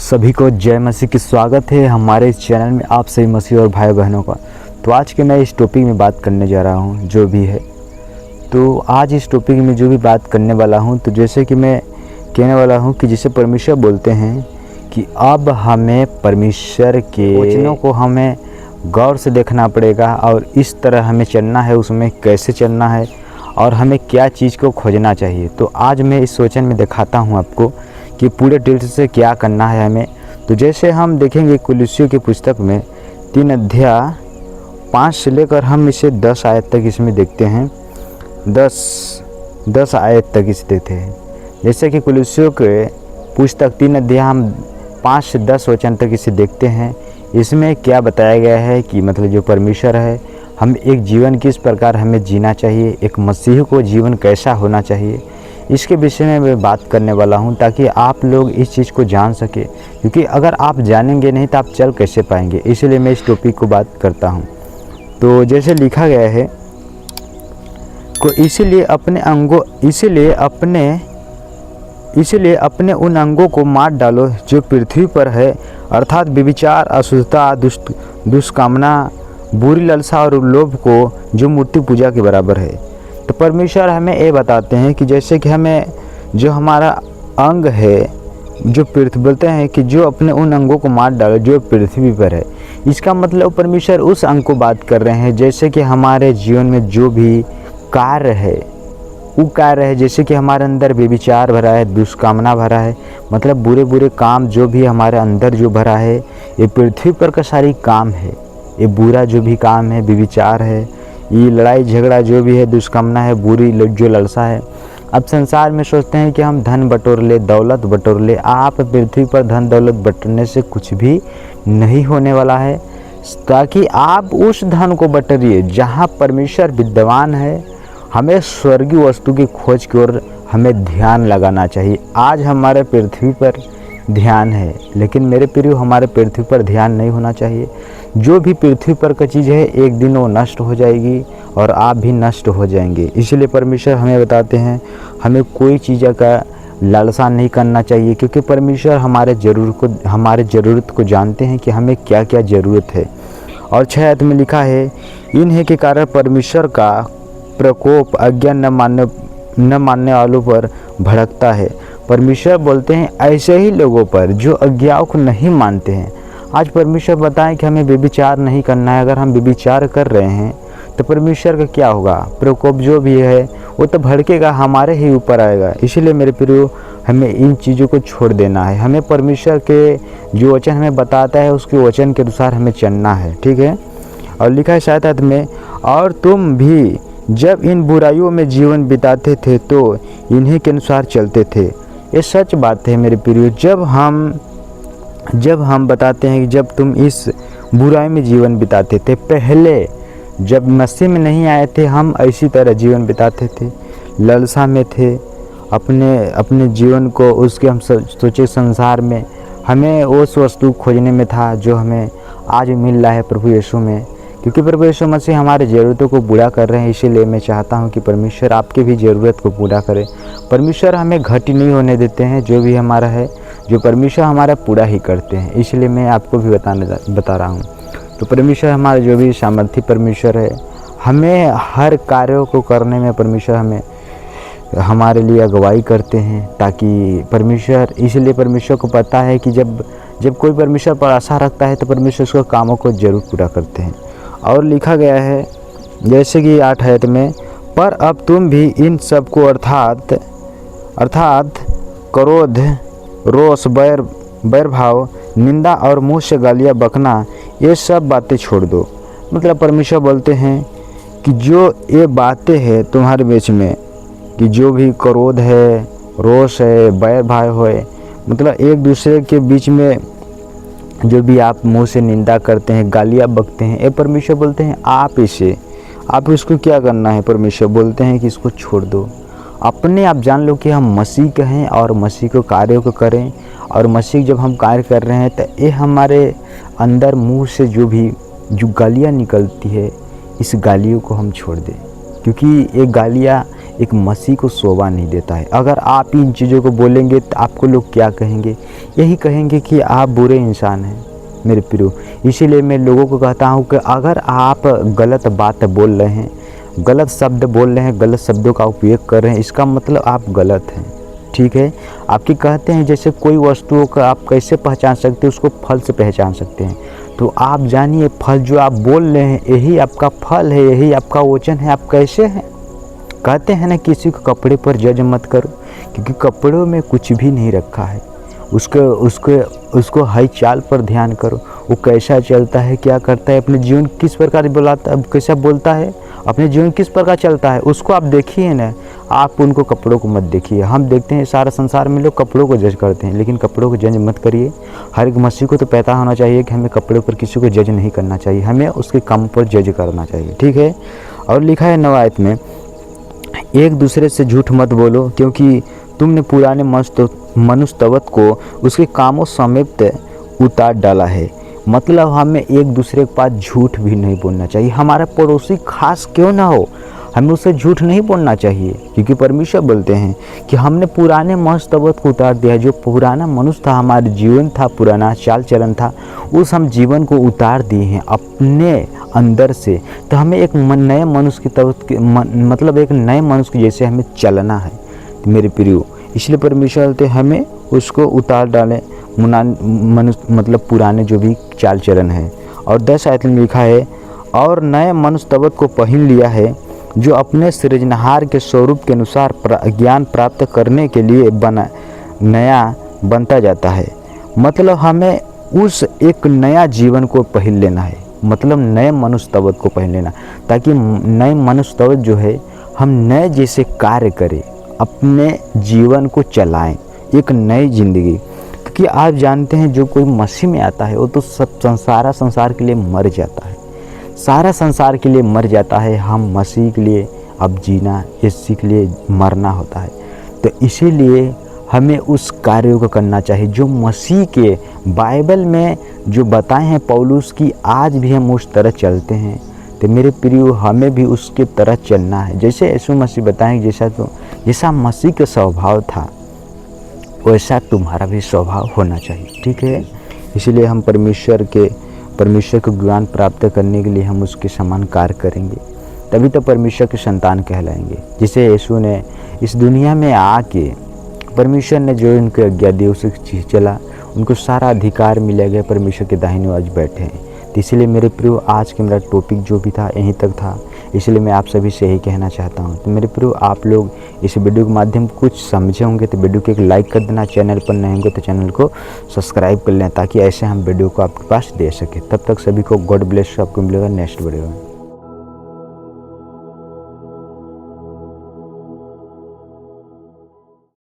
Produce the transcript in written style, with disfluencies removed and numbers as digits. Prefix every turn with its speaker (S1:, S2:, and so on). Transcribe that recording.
S1: सभी को जय मसीह की स्वागत है हमारे इस चैनल में आप सभी मसीह और भाई बहनों का। तो आज के मैं इस टॉपिक में बात करने जा रहा हूँ जो भी है। तो आज इस टॉपिक में जो भी बात करने वाला हूँ, तो जैसे कि मैं कहने वाला हूँ कि जिसे परमेश्वर बोलते हैं कि अब हमें परमेश्वर के वचनों को हमें गौर से देखना पड़ेगा और इस तरह हमें चलना है, उसमें कैसे चलना है और हमें क्या चीज़ को खोजना चाहिए। तो आज मैं इस वचन में दिखाता हूँ आपको कि पूरे डिटेल से क्या करना है हमें। तो जैसे हम देखेंगे कुलुस्सियों की पुस्तक में 3 अध्याय 5 से लेकर हम इसे 10 आयत तक इसमें देखते हैं। 10 आयत तक इसे देखते हैं। जैसे कि कुलुस्सियों के पुस्तक 3 अध्याय हम 5 से 10 वचन तक इसे देखते हैं। इसमें क्या बताया गया है कि मतलब जो परमेश्वर है, हम एक जीवन किस प्रकार हमें जीना चाहिए, एक मसीह को जीवन कैसा होना चाहिए, इसके विषय में मैं बात करने वाला हूं ताकि आप लोग इस चीज़ को जान सके। क्योंकि अगर आप जानेंगे नहीं तो आप चल कैसे पाएंगे, इसलिए मैं इस टॉपिक को बात करता हूं। तो जैसे लिखा गया है को इसीलिए अपने उन अंगों को मार डालो जो पृथ्वी पर है, अर्थात व्यभिचार, अशुद्धता, दुष्कामना, बुरी लालसा और लोभ को, जो मूर्ति पूजा के बराबर है। तो परमेश्वर हमें ये बताते हैं कि जैसे कि हमें जो हमारा अंग है, जो पृथ्वी बोलते हैं कि जो अपने उन अंगों को मार डालो जो पृथ्वी पर है। इसका मतलब परमेश्वर उस अंग को बात कर रहे हैं जैसे कि हमारे जीवन में जो भी कार्य है वो कार्य है, जैसे कि हमारे अंदर व्यभिचार भरा है, दुष्कामना भरा है, मतलब बुरे बुरे काम जो भी हमारे अंदर जो भरा है, ये पृथ्वी पर का सारी काम है। ये बुरा जो भी काम है, व्यभिचार है, ये लड़ाई झगड़ा जो भी है, दुष्कामना है, बुरी जो लालसा है। अब संसार में सोचते हैं कि हम धन बटोर ले, दौलत बटोर ले। आप पृथ्वी पर धन दौलत बटोरने से कुछ भी नहीं होने वाला है, ताकि आप उस धन को बटोरिए जहाँ परमेश्वर विद्यमान है। हमें स्वर्गीय वस्तु की खोज की ओर हमें ध्यान लगाना चाहिए। आज हमारे पृथ्वी पर ध्यान है, लेकिन मेरे प्रियो हमारे पृथ्वी पर ध्यान नहीं होना चाहिए। जो भी पृथ्वी पर का चीज़ है एक दिन वो नष्ट हो जाएगी और आप भी नष्ट हो जाएंगे। इसलिए परमेश्वर हमें बताते हैं हमें कोई चीज़ का लालसा नहीं करना चाहिए, क्योंकि परमेश्वर हमारे ज़रूरत को जानते हैं कि हमें क्या क्या ज़रूरत है। और 6 आयत में लिखा है, इन्हीं के कारण परमेश्वर का प्रकोप अज्ञान न मानने वालों पर भड़कता है। परमेश्वर बोलते हैं ऐसे ही लोगों पर जो आज्ञाओं को नहीं मानते हैं। आज परमेश्वर बताएं कि हमें व्यभिचार नहीं करना है। अगर हम व्यभिचार कर रहे हैं तो परमेश्वर का क्या होगा? प्रकोप जो भी है वो तो भड़केगा, हमारे ही ऊपर आएगा। इसीलिए मेरे प्रियो हमें इन चीज़ों को छोड़ देना है। हमें परमेश्वर के जो वचन हमें बताता है उसके वचन के अनुसार हमें चलना है, ठीक है। और लिखा है 7 आयत में, और तुम भी जब इन बुराइयों में जीवन बिताते थे तो इन्हीं के अनुसार चलते थे। ये सच बात है मेरे प्रियो। जब हम बताते हैं कि जब तुम इस बुराई में जीवन बिताते थे, पहले जब मसीह में नहीं आए थे हम इसी तरह जीवन बिताते थे, लालसा में थे, अपने जीवन को उसके हम सोचे संसार में हमें उस वस्तु खोजने में था जो हमें आज मिल रहा है प्रभु यीशु में। क्योंकि प्रभु यीशु मसीह हमारे ज़रूरतों को पूरा कर रहे हैं, इसीलिए मैं चाहता हूं कि परमेश्वर आपकी भी ज़रूरत को पूरा करे। परमेश्वर हमें घटी नहीं होने देते हैं, जो भी हमारा है जो परमेश्वर हमारा पूरा ही करते हैं। इसलिए मैं आपको भी बता रहा हूँ। तो परमेश्वर हमारा जो भी सामर्थ्य परमेश्वर है, हमें हर कार्यों को करने में परमेश्वर हमारे लिए अगुवाई करते हैं, ताकि इसलिए परमेश्वर को पता है कि जब कोई परमेश्वर पर आशा रखता है तो परमेश्वर उसके कामों को जरूर पूरा करते हैं। और लिखा गया है जैसे कि 8 आयत में, पर अब तुम भी इन सब को अर्थात क्रोध, रोष, बैर भाव, निंदा और मुँह से गालियाँ बकना, ये सब बातें छोड़ दो। मतलब परमेश्वर बोलते हैं कि जो ये बातें हैं तुम्हारे बीच में, कि जो भी क्रोध है, रोष है, बैर भाव है, मतलब एक दूसरे के बीच में जो भी आप मुंह से निंदा करते हैं, गालियाँ बकते हैं, ये परमेश्वर बोलते हैं आप इसको क्या करना है। परमेश्वर बोलते हैं कि इसको छोड़ दो। अपने आप जान लो कि हम मसीह के हैं और मसीह को कार्यों को करें। और मसीह जब हम कार्य कर रहे हैं तो ये हमारे अंदर मुंह से जो गालियाँ निकलती है, इस गालियों को हम छोड़ दें। क्योंकि ये गालियाँ एक मसीह को शोभा नहीं देता है। अगर आप इन चीज़ों को बोलेंगे तो आपको लोग क्या कहेंगे? यही कहेंगे कि आप बुरे इंसान हैं मेरे प्रियो। इसीलिए मैं लोगों को कहता हूँ कि अगर आप गलत बात बोल रहे हैं, गलत शब्द बोल रहे हैं, गलत शब्दों का उपयोग कर रहे हैं, इसका मतलब आप गलत हैं, ठीक है। आपकी कहते हैं जैसे कोई वस्तुओं का आप कैसे पहचान सकते हैं, उसको फल से पहचान सकते हैं। तो आप जानिए फल जो आप बोल रहे हैं यही आपका फल है, यही आपका वचन है। आप कैसे हैं? कहते हैं ना किसी को कपड़े पर जज मत करो, क्योंकि कपड़ों में कुछ भी नहीं रखा है। उसको हाई चाल पर ध्यान करो, वो कैसा चलता है, क्या करता है, अपने जीवन किस प्रकार कैसा बोलता है, अपने जीवन किस प्रकार चलता है, उसको आप देखिए ना। आप उनको कपड़ों को मत देखिए। हम देखते हैं सारा संसार में लोग कपड़ों को जज करते हैं, लेकिन कपड़ों को जज मत करिए। हर एक मसीह को तो पता होना चाहिए कि हमें कपड़ों पर किसी को जज नहीं करना चाहिए, हमें उसके काम पर जज करना चाहिए, ठीक है। और लिखा है 9 आयत में, एक दूसरे से झूठ मत बोलो, क्योंकि तुमने पुराने मनुष्यत्व को उसके कामों समेत उतार डाला है। मतलब हमें एक दूसरे के पास झूठ भी नहीं बोलना चाहिए। हमारा पड़ोसी खास क्यों ना हो, हमें उससे झूठ नहीं बोलना चाहिए, क्योंकि परमेश्वर बोलते हैं कि हमने पुराने मनुष्यत्व को उतार दिया। जो पुराना मनुष्य था, हमारा जीवन था, पुराना चाल चलन था, उस हम जीवन को उतार दिए हैं अपने अंदर से। तो हमें एक नए मनुष्य की तरफ मतलब एक नए मनुष्य के जैसे हमें चलना है मेरे प्रियो। इसलिए परमेश्वर बोलते हमें उसको उतार डालें, मनुष्य मतलब पुराने जो भी चाल चलन है। और 10 आयत में लिखा है, और नए मनुष्यत्व को पहन लिया है, जो अपने सृजनहार के स्वरूप के अनुसार ज्ञान प्राप्त करने के लिए नया बनता जाता है। मतलब हमें उस एक नया जीवन को पहन लेना है, मतलब नए मनुष्यत्व को पहन लेना, ताकि नए मनुष्यत्व जो है हम नए जैसे कार्य करें, अपने जीवन को चलाएं, एक नई जिंदगी। क्योंकि आप जानते हैं जो कोई मसीह में आता है वो तो सब संसार के लिए मर जाता है, सारा संसार के लिए मर जाता है। हम मसीह के लिए अब जीना, इसी के लिए मरना होता है। तो इसीलिए हमें उस कार्यों को करना चाहिए जो मसीह के बाइबल में जो बताए हैं पौलुस की, आज भी हम उस तरह चलते हैं। तो मेरे प्रियो हमें भी उसके तरह चलना है, जैसे यीशु मसीह बताएं जैसा मसीह का स्वभाव था वैसा तुम्हारा भी स्वभाव होना चाहिए, ठीक है। इसीलिए हम परमेश्वर को ज्ञान प्राप्त करने के लिए हम उसके समान कार्य करेंगे, तभी तो परमेश्वर के संतान कहलाएंगे। जिसे यीशु ने इस दुनिया में आके परमेश्वर ने जो उनको आज्ञा दी उसे चला, उनको सारा अधिकार मिला गया, परमेश्वर के दाहिने आज बैठे हैं। तो इसलिए मेरे प्रियो आज के मेरा टॉपिक जो भी था यहीं तक था, इसलिए मैं आप सभी से यही कहना चाहता हूँ। तो मेरे प्रियो आप लोग इस वीडियो के माध्यम कुछ समझे होंगे तो वीडियो को एक लाइक कर देना, चैनल पर नए होंगे तो चैनल को सब्सक्राइब कर लें, ताकि ऐसे हम वीडियो को आपके पास दे सकें। तब तक सभी को गॉड ब्लेस, आपको मिलेगा नेक्स्ट वीडियो में।